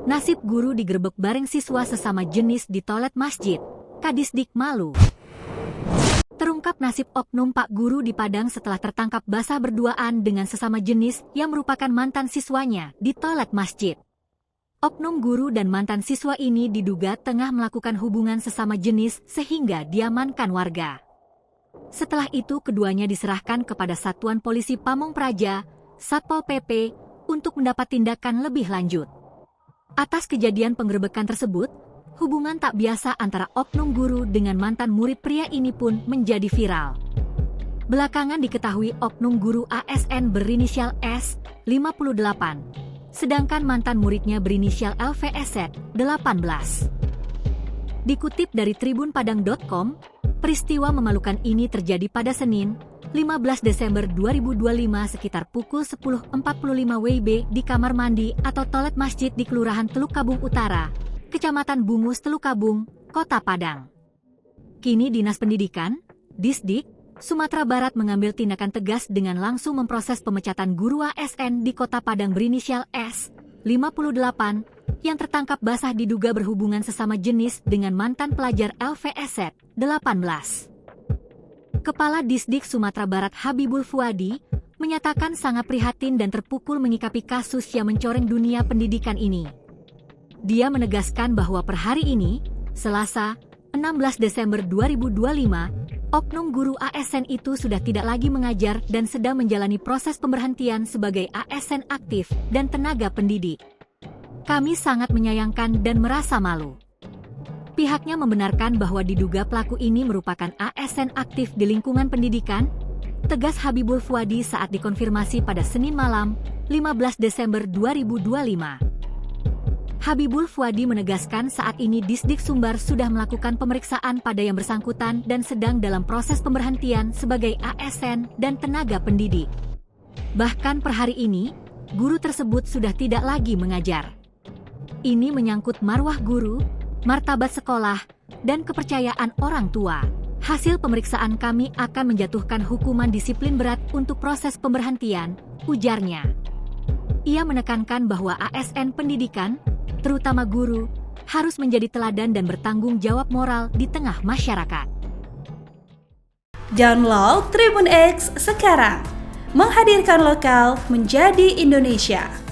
Nasib guru digerebek bareng siswa sesama jenis di toilet masjid. Kadisdik malu. Terungkap nasib oknum Pak Guru di Padang setelah tertangkap basah berduaan dengan sesama jenis yang merupakan mantan siswanya di toilet masjid. Oknum guru dan mantan siswa ini diduga tengah melakukan hubungan sesama jenis sehingga diamankan warga. Setelah itu keduanya diserahkan kepada Satuan Polisi Pamong Praja, Satpol PP, untuk mendapat tindakan lebih lanjut. Atas kejadian penggerebekan tersebut, hubungan tak biasa antara oknum guru dengan mantan murid pria ini pun menjadi viral. Belakangan diketahui oknum guru ASN berinisial S, 58, sedangkan mantan muridnya berinisial LVSZ, 18. Dikutip dari tribunpadang.com, peristiwa memalukan ini terjadi pada Senin, 15 Desember 2025 sekitar pukul 10.45 WIB di kamar mandi atau toilet masjid di Kelurahan Teluk Kabung Utara, Kecamatan Bungus Teluk Kabung, Kota Padang. Kini Dinas Pendidikan, Disdik, Sumatera Barat mengambil tindakan tegas dengan langsung memproses pemecatan guru ASN di Kota Padang berinisial S, 58, yang tertangkap basah diduga berhubungan sesama jenis dengan mantan pelajar LVSZ, 18. Kepala Disdik Sumatera Barat Habibul Fuadi menyatakan sangat prihatin dan terpukul menyikapi kasus yang mencoreng dunia pendidikan ini. Dia menegaskan bahwa per hari ini, Selasa, 16 Desember 2025, oknum guru ASN itu sudah tidak lagi mengajar dan sedang menjalani proses pemberhentian sebagai ASN aktif dan tenaga pendidik. Kami sangat menyayangkan dan merasa malu. Pihaknya membenarkan bahwa diduga pelaku ini merupakan ASN aktif di lingkungan pendidikan, tegas Habibul Fuadi saat dikonfirmasi pada Senin malam, 15 Desember 2025. Habibul Fuadi menegaskan saat ini Disdik Sumbar sudah melakukan pemeriksaan pada yang bersangkutan dan sedang dalam proses pemberhentian sebagai ASN dan tenaga pendidik. Bahkan per hari ini, guru tersebut sudah tidak lagi mengajar. Ini menyangkut marwah guru, martabat sekolah, dan kepercayaan orang tua. Hasil pemeriksaan kami akan menjatuhkan hukuman disiplin berat untuk proses pemberhentian, ujarnya. Ia menekankan bahwa ASN pendidikan, terutama guru, harus menjadi teladan dan bertanggung jawab moral di tengah masyarakat. Download Tribun X sekarang, menghadirkan lokal menjadi Indonesia.